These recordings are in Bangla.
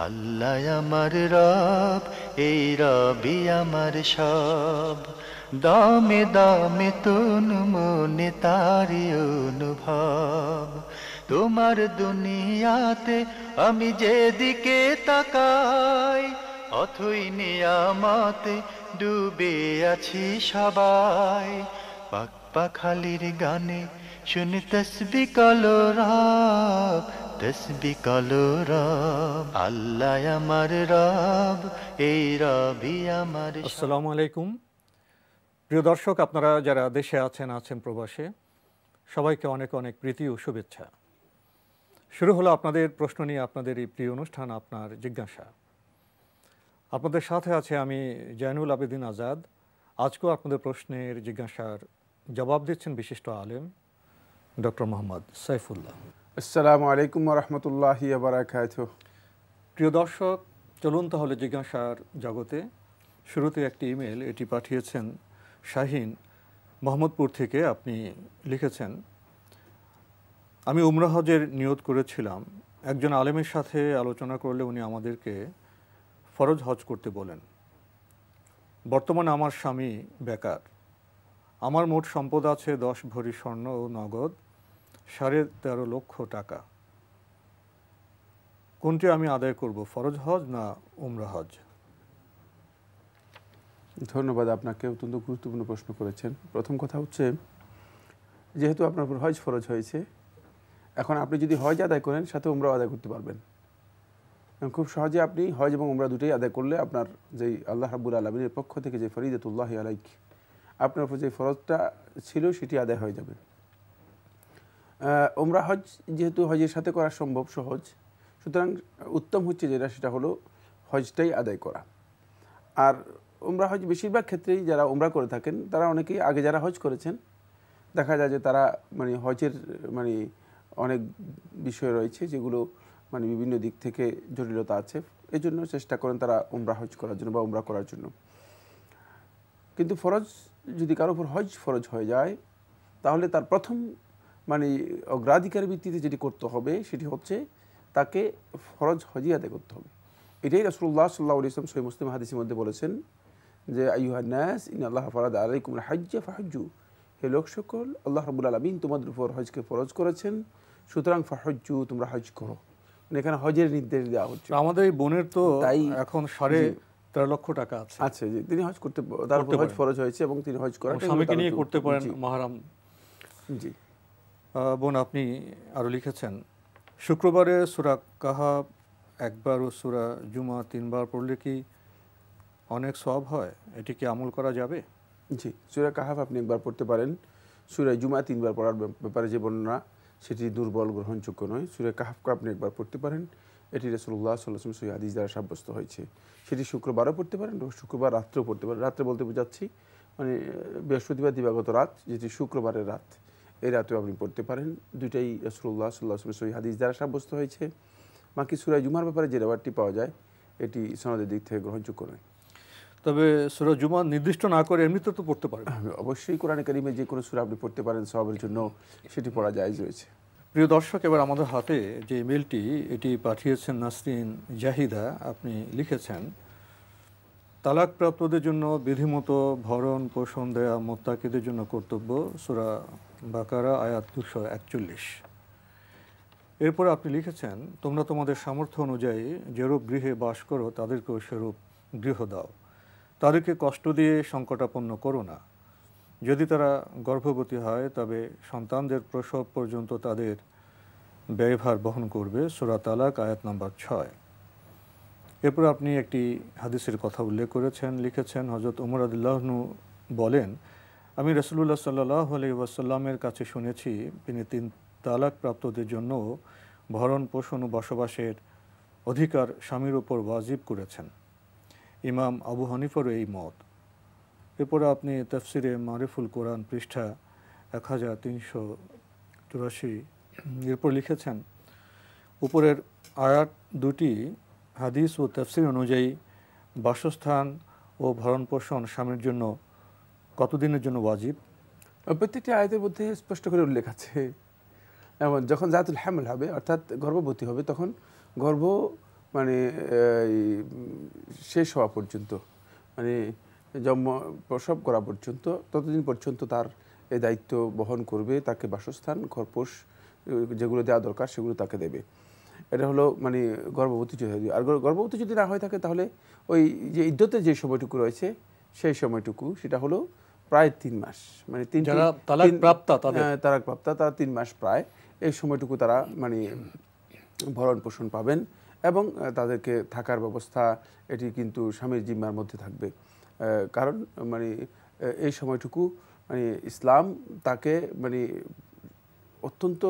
আল্লাহ আমার রব, এই রবি আমার সব। দামে দামে তন মনে তারি অনুভব। তোমার দুনিয়াতে আমি যেদিকে তাকাই, অথই নিয়ামতে ডুবে আছি সবাই। পাক পাখালির গানে শুনি তসবি কলরব, তসবি কলরব। আল্লাহ আমার রব, এই রবি আমার সব। আসসালামু আলাইকুম। প্রিয় দর্শক, আপনারা যারা দেশে আছেন প্রবাসে, সবাইকে অনেক অনেক প্রীতি ও শুভেচ্ছা। শুরু হলো আপনাদের প্রশ্ন নিয়ে আপনাদের এই প্রিয় অনুষ্ঠান আপনার জিজ্ঞাসা। আপনাদের সাথে আছে আমি জয়নুল আবেদিন আজাদ। আজকেও আপনাদের প্রশ্নের জিজ্ঞাসার জবাব দিচ্ছেন বিশিষ্ট আলেম ডক্টর মোহাম্মদ সাইফুল্লাহ। আসসালামু আলাইকুম ওয়া রাহমাতুল্লাহি ওয়া বারাকাতুহু। প্রিয় দর্শক, চলুন তাহলে জিজ্ঞাসার জগতে। শুরুতে একটি ইমেল, এটি পাঠিয়েছেন শাহিন মোহাম্মদপুর থেকে। আপনি লিখেছেন, আমি উমরা হজের নিয়ত করেছিলাম। একজন আলেমের সাথে আলোচনা করলে উনি আমাদেরকে ফরজ হজ করতে বলেন। বর্তমানে আমার স্বামী বেকার। আমার মোট সম্পদ আছে 10 ভরি স্বর্ণ ও নগদ 13.5 লক্ষ টাকা। কোনটি আমি আদায় করব, ফরজ হজ না উমরা হজ? ধন্যবাদ, আপনাকে অত্যন্ত গুরুত্বপূর্ণ প্রশ্ন করেছেন। প্রথম কথা হচ্ছে, যেহেতু আপনার উপর হজ ফরজ হয়েছে, এখন আপনি যদি হজ আদায় করেন সাথে উমরাও আদায় করতে পারবেন। খুব সহজে আপনি হজ এবং উমরা দুটোই আদায় করলে আপনার যেই আল্লাহ রাব্বুল আলামিনের পক্ষ থেকে যে ফরিদাতুল্লাহি আলাইক, আপনার উপর যে ফরজটা ছিল সেটি আদায় হয়ে যাবে। উমরা হজ যেহেতু হজের সাথে করা সম্ভব, সহজ, সুতরাং উত্তম হচ্ছে যেটা, সেটা হলো হজটাই আদায় করা। আর উমরা হজ বেশিরভাগ ক্ষেত্রেই যারা উমরা করে থাকেন তারা অনেকেই আগে যারা হজ করেছেন, দেখা যায় যে তারা হজের অনেক বিষয় রয়েছে যেগুলো বিভিন্ন দিক থেকে জটিলতা আছে, এই জন্য চেষ্টা করেন তারা উমরা হজ করার জন্য বা উমরা করার জন্য। কিন্তু ফরজ, যদি কারোর উপর হজ ফরজ হয়ে যায়, তাহলে তার প্রথম অগ্রাধিকার ভিত্তিতে যেটি করতে হবে সেটি হচ্ছে তাকে ফরজ হজই আদায় করতে হবে। এটাই রাসূলুল্লাহ সাল্লাল্লাহু আলাইহি ওয়াসাল্লাম সহিহ মুসলিম হাদিসের মধ্যে বলেছেন যে, আইয়ুহান নাস ইন্নাল্লাহা ফারাদা আলাইকুমুল হাজ্জা ফাহাজ্জু, হে লোক সকল, আল্লাহ রাব্বুল আলামিন তোমাদের উপর হজকে ফরজ করেছেন, সুতরাং ফাহাজ্জু, তোমরা হজ করো। এখানে হজের নির্দেশ দেওয়া হচ্ছে। আমাদের এই বোনের তো এখন 13.5 লক্ষ টাকা আছে। আচ্ছা, যে তিনি হজ করতে, তার উপর হজ ফরজ হয়েছে এবং তিনি হজ করেন, স্বামীকে নিয়ে করতে পারেন মাহরাম। জি বোন, আপনি আরও লিখেছেন, শুক্রবারে সূরা কাহাফ একবার ও সূরা জুমা 3 বার পড়লে কি অনেক সওয়াব হয়? এটি কি আমল করা যাবে? জি, সূরা কাহাফ আপনি একবার পড়তে পারেন। সূরা জুমা 3 বার পড়ার ব্যাপারে যে বর্ণনা, সেটি দুর্বল, গ্রহণযোগ্য নয়। সূরা কাহাফকে আপনি একবার পড়তে পারেন, এটি রাসূলুল্লাহ সাল্লাল্লাহু আলাইহি ওয়াসাল্লাম সহিহ হাদিস দ্বারা সাব্যস্ত হয়েছে। সেটি শুক্রবারও পড়তে পারেন, শুক্রবার রাত্রেও পড়তে পারেন। রাত্রে বলতে বোঝাচ্ছি বৃহস্পতিবার দিবাগত রাত, যেটি শুক্রবারের রাত, এই রাতেও আপনি পড়তে পারেন। দুইটাই রাসূলুল্লাহ সাল্লাল্লাহু আলাইহি ওয়াসাল্লাম সহিহ হাদিস দ্বারা সাব্যস্ত হয়েছে। বাকি সূরা জুমার ব্যাপারে যে রেওয়ায়তটি পাওয়া যায়, এটি সনদের দিক থেকে গ্রহণযোগ্য নয়। তবে সূরা জুমা নির্দিষ্ট না করে এমনিতে তো পড়তে পারবেন। অবশ্যই কোরআনে কারিমে যে কোনো সূরা আপনি পড়তে পারেন, সওয়াবের জন্য সেটি পড়া জায়েজ রয়েছে। প্রিয় দর্শক, এবার আমাদের হাতে যে ইমেলটি, এটি পাঠিয়েছেন নাসরিন জাহিদা। আপনি লিখেছেন, তালাকপ্রাপ্তদের জন্য বিধিমতো ভরণ পোষণ দেয়া মুত্তাকিদের জন্য কর্তব্য, সূরা বাকারা আয়াত 241। এরপর আপনি লিখেছেন, তোমরা তোমাদের সামর্থ্য অনুযায়ী যেরূপ গৃহে বাস করো তাদেরকেও সেরূপ গৃহ দাও, তাদেরকে কষ্ট দিয়ে সংকটাপন্ন করো না। যদি তারা গর্ভবতী হয় তবে সন্তানদের প্রসব পর্যন্ত তাদের ব্যয়ভার বহন করবে, সূরা তালাক আয়াত নাম্বার 6। এরপর আপনি একটি হাদিসের কথা উল্লেখ করেছেন, লিখেছেন, হযরত ওমর রাদিয়াল্লাহু আনহু বলেন, আমি রাসূলুল্লাহ সাল্লাল্লাহু আলাইহি ওয়াসাল্লামের কাছে শুনেছি তিনি 3 তালাক প্রাপ্তদের জন্য ভরণ পোষণ ও বসবাসের অধিকার স্বামীর উপর ওয়াজিব করেছেন। ইমাম আবু হানিফারও এই মত। এরপরে আপনি তাফসিরে মারিফুল কোরআন পৃষ্ঠা 1384 এরপর লিখেছেন, উপরের আয়াত দুটি হাদিস ও তাফসির অনুযায়ী বাসস্থান ও ভরণ পোষণ স্বামীর জন্য কতদিনের জন্য ওয়াজিব? প্রত্যেকটি আয়াতের মধ্যে স্পষ্ট করে উল্লেখ আছে। এমন যখন জাতুল হামল হবে, অর্থাৎ গর্ভবতী হবে, তখন মানে এই শেষ হওয়া পর্যন্ত, মানে জন্ম প্রসব করা পর্যন্ত, ততদিন পর্যন্ত তার এই দায়িত্ব বহন করবে, তাকে বাসস্থান খরপোশ যেগুলো দেওয়া দরকার সেগুলো তাকে দেবে। এটা হলো মানে গর্ভবতী যদি, আর গর্ভবতী যদি না হয়ে থাকে তাহলে ওই যে ইদ্যতের যে সময়টুকু রয়েছে সেই সময়টুকু সেটা হলো প্রায় 3 মাস, মানে তালাক প্রাপ্তা তারা 3 মাস প্রায় এই সময়টুকু তারা মানে ভরণ পোষণ পাবেন, এবং তাদেরকে থাকার ব্যবস্থা এটি কিন্তু স্বামীর জিম্মার মধ্যে থাকবে। কারণ মানে এই সময়টুকু মানে ইসলাম তাকে মানে অত্যন্ত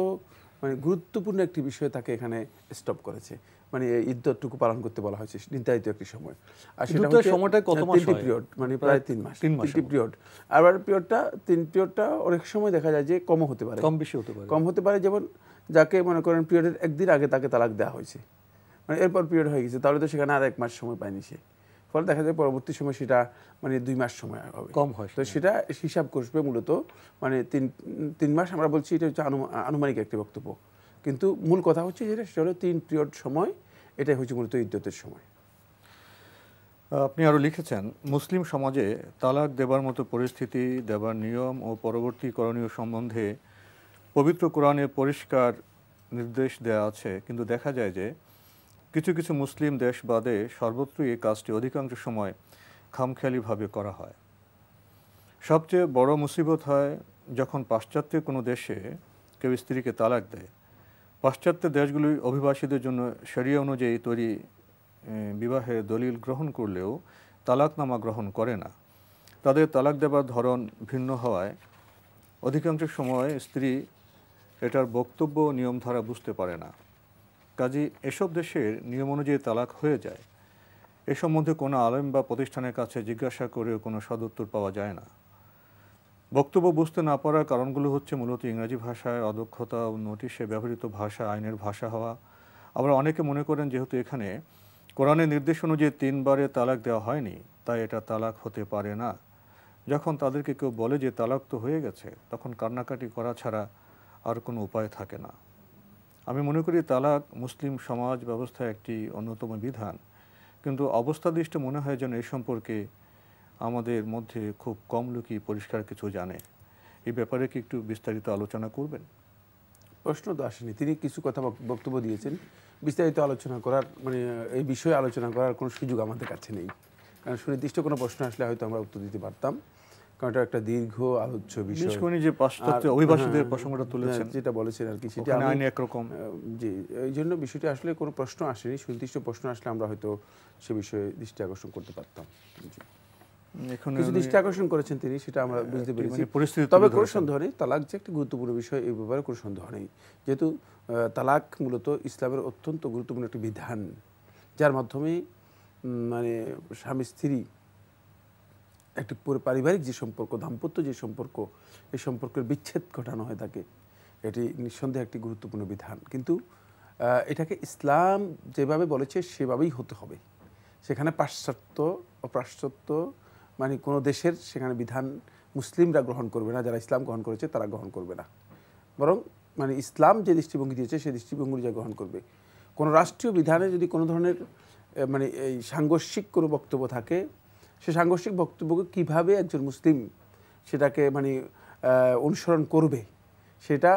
মানে গুরুত্বপূর্ণ একটি বিষয় তাকে এখানে স্টপ করেছে, মানে এই ইদ্যতটুকু পালন করতে বলা হয়েছে নির্ধারিত একটি সময়। আর সেটা হচ্ছে সময়টা কত মাস হয়? পিরিয়ড, মানে প্রায় 3 মাস, 3টি পিরিয়ড। আবার পিরিয়ডটা অনেক সময় দেখা যায় যে কমও হতে পারে, কম বেশি হতে পারে। কম হতে পারে, যেমন যাকে মনে করেন পিরিয়ডের একদিন আগে তাকে তালাক দেওয়া হয়েছে, মানে এরপর পিরিয়ড হয়ে গেছে, তাহলে তো সেখানে আর 1 মাস সময় পায়নি সে, ফলে দেখা যায় পরবর্তী সময় সেটা মানে 2 মাস সময় হবে, কম হয়। তো সেটা হিসাব করবে মূলত মানে 3 মাস আমরা বলছি, এটা হচ্ছে আনুমানিক একটি বক্তব্য, কিন্তু মূল কথা হচ্ছে যেটা সেটা হলো 3 পিরিয়ড সময়, এটাই হচ্ছে মূলত ইদ্যতের সময়। আপনি আরও লিখেছেন, মুসলিম সমাজে তালাক দেবার মতো পরিস্থিতি, দেবার নিয়ম ও পরবর্তী করণীয় সম্বন্ধে পবিত্র কোরআনে পরিষ্কার নির্দেশ দেওয়া আছে, কিন্তু দেখা যায় যে কিছু কিছু মুসলিম দেশ বাদে সর্বত্রই এই কাজটি অধিকাংশ সময় খামখেয়ালিভাবে করা হয়। সবচেয়ে বড় মুসিবত হয় যখন পাশ্চাত্যে কোনো দেশে কেউ স্ত্রীকে তালাক দেয়। পাশ্চাত্য দেশগুলি অভিবাসীদের জন্য শরিয়া অনুযায়ী তৈরি বিবাহের দলিল গ্রহণ করলেও তালাকনামা গ্রহণ করে না। তাদের তালাক দেবার ধরন ভিন্ন হওয়ায় অধিকাংশ সময় স্ত্রী এটার বক্তব্য নিয়মধারা বুঝতে পারে না। কাজেই এসব দেশের নিয়ম অনুযায়ী তালাক হয়ে যায়। এ সম্বন্ধে কোনো আলেম বা প্রতিষ্ঠানের কাছে জিজ্ঞাসা করেও কোনো সদুত্তর পাওয়া যায় না। বক্তব্য বুঝতে না পারার কারণগুলো হচ্ছে মূলত ইংরেজি ভাষায় অদক্ষতা ও নোটিশে ব্যবহৃত ভাষা আইনের ভাষা হওয়া। আবার অনেকে মনে করেন যেহেতু এখানে কোরআনের নির্দেশ অনুযায়ী 3 বারে তালাক দেওয়া হয়নি, তাই এটা তালাক হতে পারে না। যখন তাদেরকে কেউ বলে যে তালাক তো হয়ে গেছে, তখন কান্নাকাটি করা ছাড়া আর কোনো উপায় থাকে না। আমি মনে করি তালাক মুসলিম সমাজ ব্যবস্থায় একটি অন্যতম বিধান, কিন্তু অবস্থাদৃষ্ট মনে হয় যেন এই সম্পর্কে আমাদের মধ্যে খুব কম লোকই পরিষ্কার কিছু জানে। এই ব্যাপারে কি একটু বিস্তারিত আলোচনা করবেন? প্রশ্ন তো আসেনি, তিনি কিছু কথা বক্তব্য দিয়েছেন, বিস্তারিত আলোচনা করার মানে এই বিষয়ে আলোচনা করার কোনো সুযোগ আমাদের কাছে নেই, কারণ সুনির্দিষ্ট কোনো প্রশ্ন আসলে হয়তো আমরা উত্তর দিতে পারতাম, কারণ এটা একটা দীর্ঘ আলোচ্য বিষয়। যে পাশ্চাত্য অভিবাসীদের প্রসঙ্গটা তুলেছেন, যেটা বলেছেন আর কি, সেটা আইন একরকম। জি, এই জন্য বিষয়টি আসলে কোনো প্রশ্ন আসেনি, সুনির্দিষ্ট প্রশ্ন আসলে আমরা হয়তো সে বিষয়ে দৃষ্টি আকর্ষণ করতে পারতাম। কিছু দৃষ্টি আকর্ষণ করেছেন তিনি, সেটা আমরা বুঝতে পেরেছি। তবে কোনো সন্দেহ নেই, তালাক যে একটা গুরুত্বপূর্ণ বিষয় এই ব্যাপারে কোনো সন্দেহ নেই, যেহেতু তালাক মূলত ইসলামের অত্যন্ত গুরুত্বপূর্ণ একটি বিধান, যার মাধ্যমে মানে স্বামী স্ত্রী একটি পারিবারিক যে সম্পর্ক, দাম্পত্য যে সম্পর্ক, এই সম্পর্কের বিচ্ছেদ ঘটানো হয় থাকে, এটি নিঃসন্দেহে একটি গুরুত্বপূর্ণ বিধান। কিন্তু এটাকে ইসলাম যেভাবে বলেছে সেভাবেই হতে হবে, সেখানে পাশ্চাত্য অপাশ্চাত্য মানে কোনো দেশের সেখানে বিধান মুসলিমরা গ্রহণ করবে না, যারা ইসলাম গ্রহণ করেছে তারা গ্রহণ করবে না, বরং মানে ইসলাম যে দৃষ্টিভঙ্গি দিয়েছে সেই দৃষ্টিভঙ্গি যা গ্রহণ করবে। কোনো রাষ্ট্রীয় বিধানে যদি কোনো ধরনের মানে এই সাংঘর্ষিক কোনো বক্তব্য থাকে, সে সাংঘর্ষিক বক্তব্যকে কীভাবে একজন মুসলিম সেটাকে মানে অনুসরণ করবে, সেটা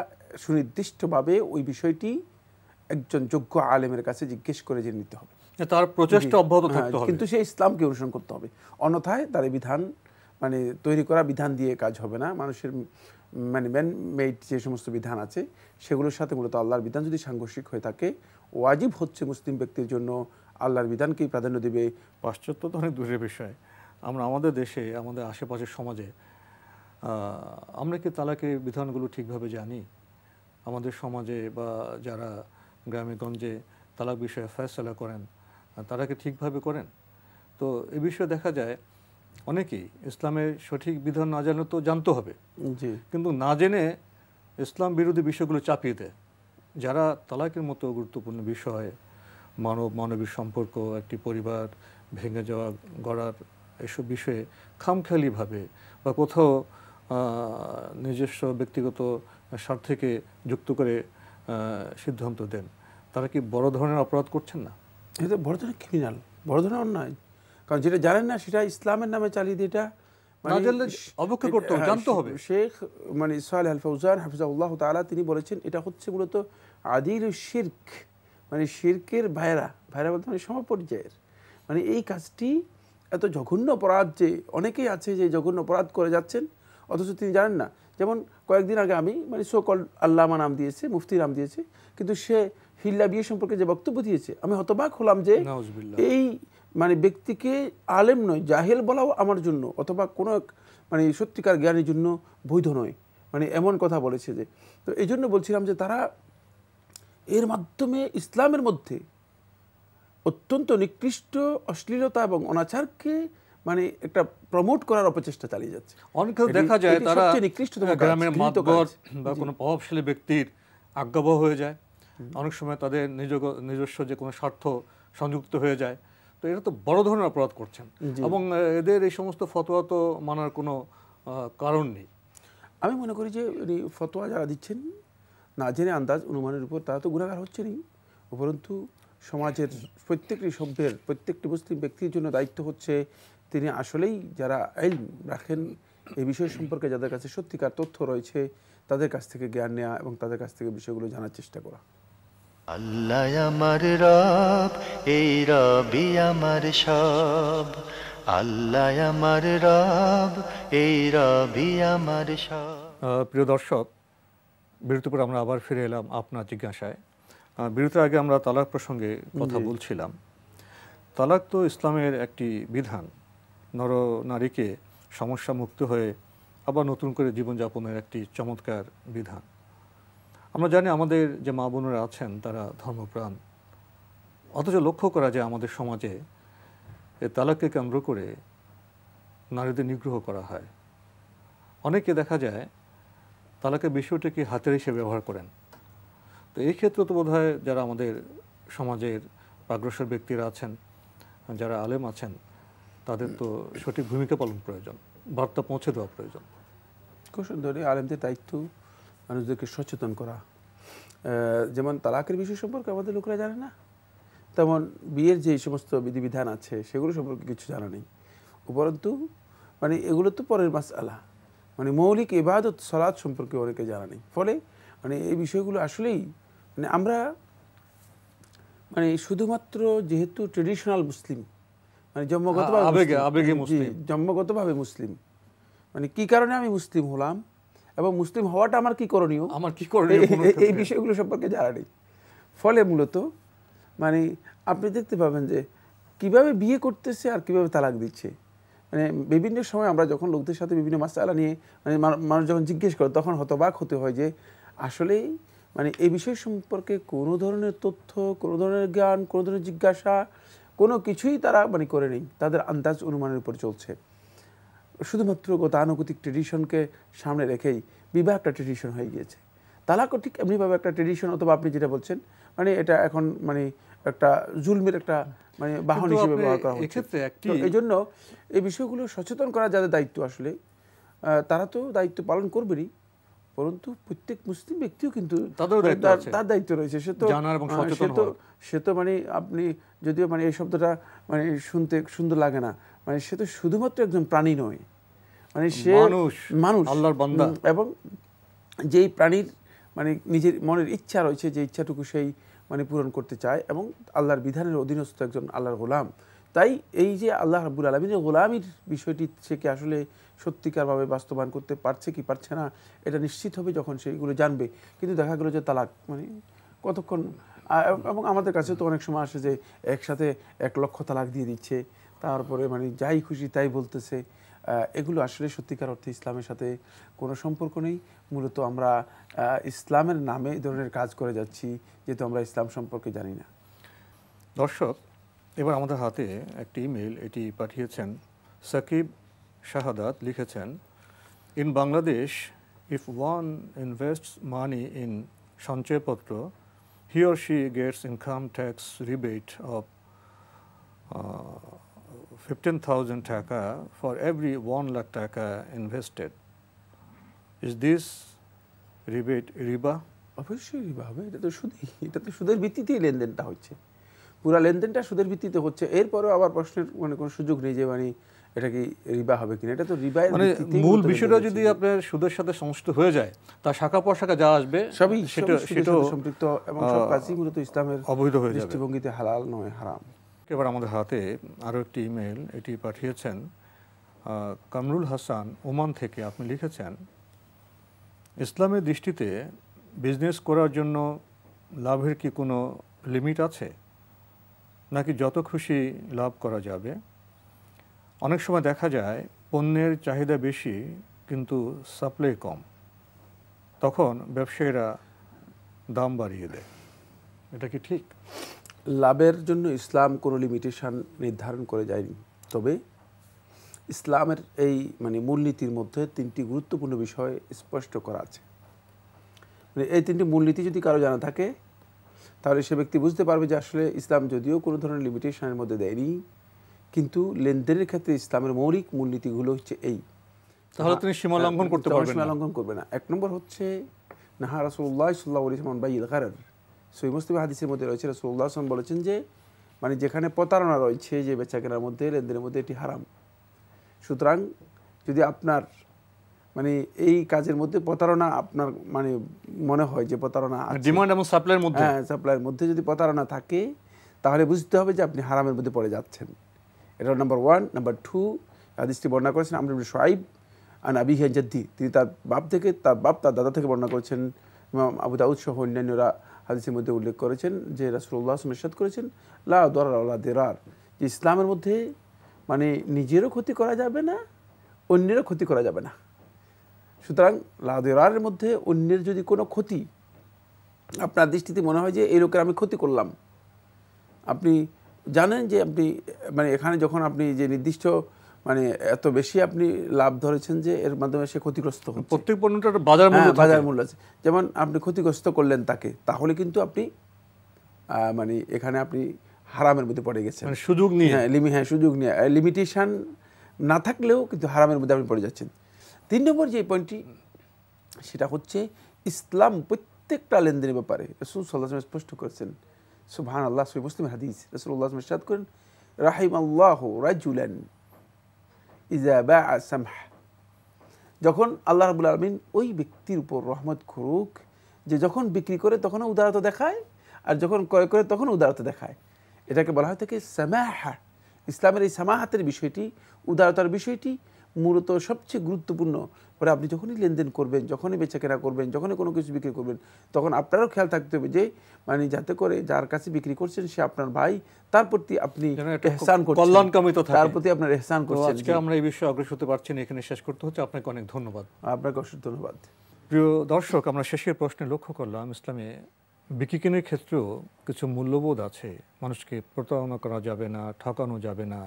সুনির্দিষ্টভাবে ওই বিষয়টি একজন যোগ্য আলেমের কাছে জিজ্ঞেস করে জেনে নিতে হবে, তার প্রচেষ্টা অব্যাহত থাকতে হবে, কিন্তু সে ইসলামকে অনুসরণ করতে হবে, অন্যথায় তার এই বিধান মানে তৈরি করা বিধান দিয়ে কাজ হবে না। মানুষের মানে ম্যান মেড যে সমস্ত বিধান আছে সেগুলোর সাথে মূলত আল্লাহর বিধান যদি সাংঘর্ষিক হয়ে থাকে, ওয়াজিব হচ্ছে মুসলিম ব্যক্তির জন্য আল্লাহর বিধানকেই প্রাধান্য দেবে। পাশ্চাত্য তো অনেক দূরের বিষয়, আমরা আমাদের দেশে আমাদের আশেপাশের সমাজে আমরা কি তালাকের বিধানগুলো ঠিকভাবে জানি? আমাদের সমাজে বা যারা গ্রামে গঞ্জে তালাক বিষয়ে ফয়সালা করেন তারা কি ঠিকভাবে করেন? তো এ বিষয়ে দেখা যায় অনেকেই ইসলামের সঠিক বিধান না জানলে তো জানতে হবে, কিন্তু না জেনে ইসলাম বিরোধী বিষয়গুলো চাপিয়ে দেয়। যারা তালাকের মতো গুরুত্বপূর্ণ বিষয়, মানবীয় সম্পর্ক, একটি পরিবার ভেঙে যাওয়া গড়ার এসব বিষয়ে খামখেয়ালিভাবে বা কোথাও নিজস্ব ব্যক্তিগত স্বার্থকে যুক্ত করে সিদ্ধান্ত দেন, তারা কি বড় ধরনের অপরাধ করছেন না? এটা বড় ধরনের ক্রিমিনাল, বড় ধরনের অন্যায়। কারণ যেটা জানেন না সেটা ইসলামের নামে চালিয়ে দিয়ে এটা না জানলে অবজ্ঞা করতে হবে, জানতে হবে। শেখ মানে সালেহ আল ফৌজান হাফিজাহুল্লাহ তাআলা তিনি বলেছেন এটা হচ্ছে মূলত আদিল শিরক, মানে শিরকের ভাইরা বলতে মানে সমপর্যায়ের, মানে এই কাজটি এত জঘন্য অপরাধ যে অনেকেই আছে যে জঘন্য অপরাধ করে যাচ্ছেন অথচ তিনি জানেন না। যেমন কয়েকদিন আগে আমি মানে সোকল আল্লামা নাম দিয়েছে, মুফতি নাম দিয়েছে, কিন্তু সে হিল্লা বিয়ে সম্পর্কে যে বক্তব্য দিয়েছে আমি হতবাক হলাম যে এই মানে ব্যক্তিকে আলেম নয় জাহেল বলাও আমার জন্য অথবা কোনো মানে সত্যিকার জ্ঞানের জন্য বৈধ নয়, মানে এমন কথা বলেছে যে। তো এই জন্য বলছিলাম যে তারা এর মাধ্যমে ইসলামের মধ্যে অত্যন্ত নিকৃষ্ট অশ্লীলতা এবং অনাচারকে মানে একটা প্রমোট করার অপচেষ্টা চালিয়ে যাচ্ছে। অনেক দেখা যায় তারা গ্রামের মাতবর বা কোনো প্রভাবশালী ব্যক্তির আজ্ঞাবহ হয়ে যায়, অনেক সময় তাদের নিজস্ব যে কোনো স্বার্থ সংযুক্ত হয়ে যায়। তো এটা তো বড় ধরনের অপরাধ করছেন এবং এদের এই সমস্ত ফতোয়া তো মানার কোনো কারণ নেই। আমি মনে করি যে ফতোয়া যারা দিচ্ছেন না জেনে আন্দাজ অনুমানের উপর তারা তো গুনাহগার হচ্ছেনই, উপরন্তু সমাজের প্রত্যেকটি সভ্যের প্রত্যেকটি মুসলিম ব্যক্তির জন্য দায়িত্ব হচ্ছে তিনি আসলেই যারা ইলম রাখেন এই বিষয় সম্পর্কে যাদের কাছে সত্যিকার তথ্য রয়েছে তাদের কাছ থেকে জ্ঞান নেওয়া এবং তাদের কাছ থেকে বিষয়গুলো জানার চেষ্টা করা। আল্লাহ আমার রব, এই রবি আমার সব। আল্লাহ আমার রব, এই রবি আমার সব। প্রিয় দর্শক, বিরতির পর আমরা আবার ফিরে এলাম আপনার জিজ্ঞাসায়। বিরতির আগে আমরা তালাক প্রসঙ্গে কথা বলছিলাম। তালাক তো ইসলামের একটি বিধান, নর নারীকে সমস্যা মুক্ত হয়ে আবার নতুন করে জীবনযাপনের একটি চমৎকার বিধান। আমরা জানি আমাদের যে মা বোনেরা আছেন তারা ধর্মপ্রাণ, অথচ লক্ষ্য করা যায় আমাদের সমাজে এ তালাককে কেন্দ্র করে নারীদের নিগ্রহ করা হয়। অনেকে দেখা যায় তালাকের বিষয়টিকে হাতের হিসেবে ব্যবহার করেন। তো এই ক্ষেত্রে তো বোধহয় যারা আমাদের সমাজের অগ্রসর ব্যক্তিরা আছেন, যারা আলেম আছেন, তাদের তো সঠিক ভূমিকা পালন প্রয়োজন, বার্তা পৌঁছে দেওয়া প্রয়োজন। খুব সুন্দর, আলেমদের দায়িত্ব মানুষদেরকে সচেতন করা। যেমন তালাকের বিষয় সম্পর্কে আমাদের লোকেরা জানে না, তেমন বিয়ের যে সমস্ত বিধিবিধান আছে সেগুলো সম্পর্কে কিছু জানা নেই। উপরন্তু মানে এগুলো তো পরের মাসআলা, মানে মৌলিক ইবাদত সালাত সম্পর্কে অনেকে জানা নেই। ফলে মানে এই বিষয়গুলো আসলেই মানে আমরা মানে শুধুমাত্র যেহেতু ট্রেডিশনাল মুসলিম, মানে জন্মগতভাবে মুসলিম, মানে কি কারণে আমি মুসলিম হলাম এবং মুসলিম হওয়াটা আমার কি করণীয়, এই বিষয়গুলো সম্পর্কে জানা নেই। ফলে মূলত মানে আপনি দেখতে পাবেন যে কিভাবে বিয়ে করতেছে আর কিভাবে তালাক দিচ্ছে। মানে বিভিন্ন সময় আমরা যখন লোকদের সাথে বিভিন্ন মাসআলা নিয়ে মানে মানুষ যখন জিজ্ঞেস করে তখন হতবাক হতে হয় যে আসলেই মানে এই বিষয় সম্পর্কে কোনো ধরনের তথ্য, কোনো ধরনের জ্ঞান, কোনো ধরনের জিজ্ঞাসা কোনো কিছুই তারা মানে করে নেই, তাদের আন্দাজ অনুমানের উপর চলছে। শুধুমাত্র গতানুগতিক ট্রেডিশনকে সামনে রেখেই বিবাহ একটা ট্রেডিশন হয়ে গিয়েছে। তালাকও ঠিক এমনিভাবে একটা ট্রেডিশন, অথবা আপনি যেটা বলছেন মানে এটা এখন মানে একটা জুলমের একটা মানে বাহন হিসেবে ব্যবহার করা হচ্ছে। এই জন্য এই বিষয়গুলো সচেতন করা যাদের দায়িত্ব, আসলে তারা তো দায়িত্ব পালন করবেনই, পরন্তু প্রত্যেক মুসলিম ব্যক্তিও কিন্তু তার দায়িত্ব রয়েছে। সে তো মানে আপনি যদিও মানে এই শব্দটা মানে শুনতে সুন্দর লাগে না, মানে সে তো শুধুমাত্র একজন প্রাণী নয়, মানে সে মানুষ, আল্লাহর বান্দা, এবং যেই প্রাণীর মানে নিজের মনের ইচ্ছা রয়েছে, যে ইচ্ছাটুকু সেই মানে পূরণ করতে চায় এবং আল্লাহর বিধানের অধীনস্থ একজন আল্লাহর গোলাম। তাই এই যে আল্লাহ রাব্বুল আলামিনের গোলামির বিষয়টি সে কি আসলে সত্যিকারভাবে বাস্তবায়ন করতে পারছে কি পারছে না এটা নিশ্চিত হবে যখন সেইগুলো জানবে। কিন্তু দেখা গেল যে তালাক মানে কতক্ষণ, এবং আমাদের কাছে তো অনেক সময় আসে যে একসাথে 1 লক্ষ তালাক দিয়ে দিচ্ছে, তারপরে মানে যাই খুশি তাই বলতেছে। এগুলো আসলে সত্যিকার অর্থে ইসলামের সাথে কোনো সম্পর্ক নেই। মূলত আমরা ইসলামের নামে এই ধরনের কাজ করে যাচ্ছি, যেহেতু আমরা ইসলাম সম্পর্কে জানি না। দর্শক, এবার আমাদের হাতে একটি ইমেল, এটি পাঠিয়েছেন সাকিব শাহাদাত। লিখেছেন, in Bangladesh if one invests money in সঞ্চয়পত্র, he or she gets income tax rebate of 15,000 taka for every 1 lakh taka invested. Is this rebate riba? অবশ্যই রিবা হবে, এটা তো সুদের ভিত্তিতেই লেনদেনটা হচ্ছে। পুরা লেনদেনটা সুদের ভিত্তিতে হচ্ছে, এরপরেও আবার প্রশ্নের মানে কোনো সুযোগ নেই যে মানে এটা কি রিবা হবে কিনা। এটা তো রিবায়ের মানে মূল বিষয়টা যদি আপনার সুদের সাথে সংশ্লিষ্ট হয়ে যায়, তা শাখা প্রশাখা যা আসবে সবই সেটা সম্পৃক্ত এবং সব কাজই মূলত ইসলামের অবৈধ হয়ে যাবে, দৃষ্টিভঙ্গিতে হালাল নয়, হারাম। এবার আমাদের হাতে আরও একটি ইমেল, এটি পাঠিয়েছেন কামরুল হাসান ওমান থেকে। আপনি লিখেছেন, ইসলামের দৃষ্টিতে বিজনেস করার জন্য লাভের কি কোনো লিমিট আছে, নাকি যত খুশি লাভ করা যাবে? অনেক সময় দেখা যায় পণ্যের চাহিদা বেশি কিন্তু সাপ্লাই কম, তখন ব্যবসায়ীরা দাম বাড়িয়ে দেয়, এটা কি ঠিক? লাভের জন্য ইসলাম কোনো লিমিটেশন নির্ধারণ করে যায়নি, তবে ইসলামের এই মানে মূলনীতির মধ্যে 3টি গুরুত্বপূর্ণ বিষয় স্পষ্ট করা আছে। মানে এই 3টি মূলনীতি যদি কারো জানা থাকে তাহলে সে ব্যক্তি বুঝতে পারবে যে আসলে ইসলাম যদিও কোনো ধরনের লিমিটেশনের মধ্যে দেয়নি, কিন্তু লেনদেনের ক্ষেত্রে ইসলামের মৌলিক মূলনীতিগুলো হচ্ছে এই, তাহলে তিনি সীমা লঙ্ঘন করতে পারবেন না। সীমা লঙ্ঘন করবে না। 1 নম্বর হচ্ছে নাহা রাসূলুল্লাহ সাল্লাল্লাহু আলাইহি ওয়াসাল্লাম বাইল গরার। সহিহ মুসলিম হাদিসের মধ্যে রয়েছে রাসূলুল্লাহ সাল্লাল্লাহু আলাইহি ওয়াসাল্লাম বলেছেন যে মানে যেখানে প্রতারণা রয়েছে, যে বেচাকেনার মধ্যে, লেনদেনের মধ্যে, এটি হারাম। সুতরাং যদি আপনার মানে এই কাজের মধ্যে প্রতারণা আপনার মানে মনে হয় যে প্রতারণা আছে, ডিমান্ড এবং সাপ্লাইয়ের মধ্যে, হ্যাঁ সাপ্লাইয়ের মধ্যে যদি প্রতারণা থাকে, তাহলে বুঝতে হবে যে আপনি হারামের মধ্যে পড়ে যাচ্ছেন। এটা নাম্বার 1। নাম্বার 2, হাদিসটি বর্ণনা করেছেন আমর ইবনে শুআইব আন আবিহি আন জাদ্দি, তিনি তার বাপ থেকে, তার বাপ তার দাদা থেকে বর্ণনা করেছেন। ইমাম আবু দাউদ সহ অন্যান্যরা হাদিসের মধ্যে উল্লেখ করেছেন যে রাসূলুল্লাহ সাল্লাল্লাহু আলাইহি ওয়াসাল্লাম ইরশাদ করেছেন, লা দারার ওয়ালা দিরার, যে ইসলামের মধ্যে মানে নিজেরও ক্ষতি করা যাবে না, অন্যেরও ক্ষতি করা যাবে না। সুতরাং লা দিরারের মধ্যে অন্যের যদি কোনো ক্ষতি আপনার দৃষ্টিতে মনে হয় যে এই লোকের আমি ক্ষতি করলাম, আপনি জানেন যে আপনি মানে এখানে যখন আপনি যে নির্দিষ্ট মানে এত বেশি আপনি লাভ ধরেছেন যে এর মাধ্যমে সে ক্ষতিগ্রস্ত হচ্ছে, প্রত্যেক পণ্যটার বাজার মূল্য আছে, যেমন আপনি ক্ষতিগ্রস্ত করলেন তাকে, তাহলে কিন্তু আপনি মানে এখানে আপনি হারামের মধ্যে পড়ে গেছেন, মানে সুযোগ নিয়ে, হ্যাঁ সুযোগ নিয়ে, লিমিটেশন না থাকলেও কিন্তু হারামের মধ্যে আপনি পড়ে যাচ্ছেন। 3 নম্বর যে পয়েন্টটি সেটা হচ্ছে ইসলাম প্রত্যেকটা লেনদেনের ব্যাপারে রাসূল সাল্লাল্লাহু আলাইহি ওয়াসাল্লাম স্পষ্ট করেছেন। সুবহানাল্লাহ, সহিহ মুসলিম হাদিস, রাসূলুল্লাহ সাল্লাল্লাহু আলাইহি ওয়াসাল্লাম ইরশাদ করেন, রাহিমাল্লাহু রাজুলান ইযা বাআ সামহ, যখন আল্লাহ রাব্বুল আলামিন ওই ব্যক্তির উপর রহমত করুক যে যখন বিক্রি করে তখনও উদারতা দেখায়, আর যখন ক্রয় করে তখন উদারতা দেখায়। এটাকে বলা হয় থাকে সামাহা। ইসলামের এই সামাহাতের বিষয়টি, উদারতার বিষয়টি মূলত সবচেয়ে গুরুত্বপূর্ণ। পরে আপনি যখনই লেনদেন করবেন, যখনই বেচাকেনা করবেন, যখনই কোনো কিছু বিক্রি করবেন, তখন আপনারও খেয়াল থাকতে হবে যে মানে যাতে করে যার কাছে বিক্রি করছেন সে আপনার ভাই, তার প্রতি আপনি ইহসান করছেন, কল্যাণকামিত থাকে, তার প্রতি আপনার ইহসান করছেন। আজকে আমরা এই বিষয়ে অগ্রসর হতে পারছি না, এখানে শেষ করতে হচ্ছে। আপনাকে অনেক ধন্যবাদ। আপনাকে অসংখ্য ধন্যবাদ। প্রিয় দর্শক, আমরা শেষের প্রশ্নে লক্ষ্য করলাম ইসলামে বিক্রি কেনার ক্ষেত্রেও কিছু মূল্যবোধ আছে। মানুষকে প্রতারণা করা যাবে না, ঠকানো যাবে না,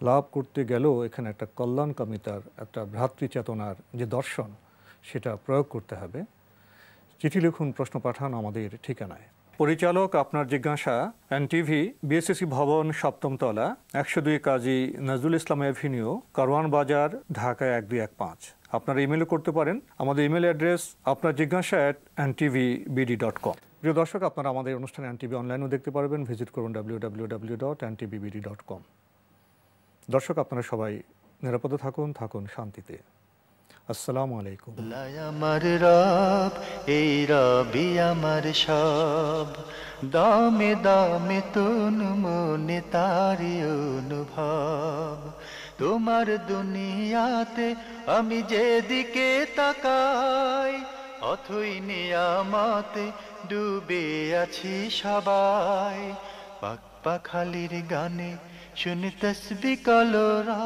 লাভ করতে গেলেও এখানে একটা কল্যাণকামিতার, একটা ভ্রাতৃ চেতনার যে দর্শন, সেটা প্রয়োগ করতে হবে। চিঠি লিখুন, প্রশ্ন পাঠান আমাদের ঠিকানায়। পরিচালক আপনার জিজ্ঞাসা, এনটিভি, বিএসসি ভবন, 7ম তলা, 102 কাজী নজরুল ইসলাম এভিনিউ, কারওয়ান বাজার, ঢাকা 1215। আপনারা ইমেলও করতে পারেন। আমাদের ইমেল অ্যাড্রেস আপনার জিজ্ঞাসা @ntvbd.com। প্রিয় দর্শক, আপনারা আমাদের অনুষ্ঠানে এনটিভি অনলাইনেও দেখতে পারবেন। ভিজিট করুন www.ntvbd.com। দর্শক, আপনারা সবাই নিরাপদে থাকুন, থাকুন শান্তিতে। আসসালামু আলাইকুম। আমার রব, এই রবি আমার সব, দামে দামে তুন মনে তারি অনুভব। তোমার দুনিয়াতে আমি যেদিকে তাকাই, অথই নিয়ামতে ডুবে আছি সবাই। পাক পাখালির গানে শুনি তসবিহ কলরা।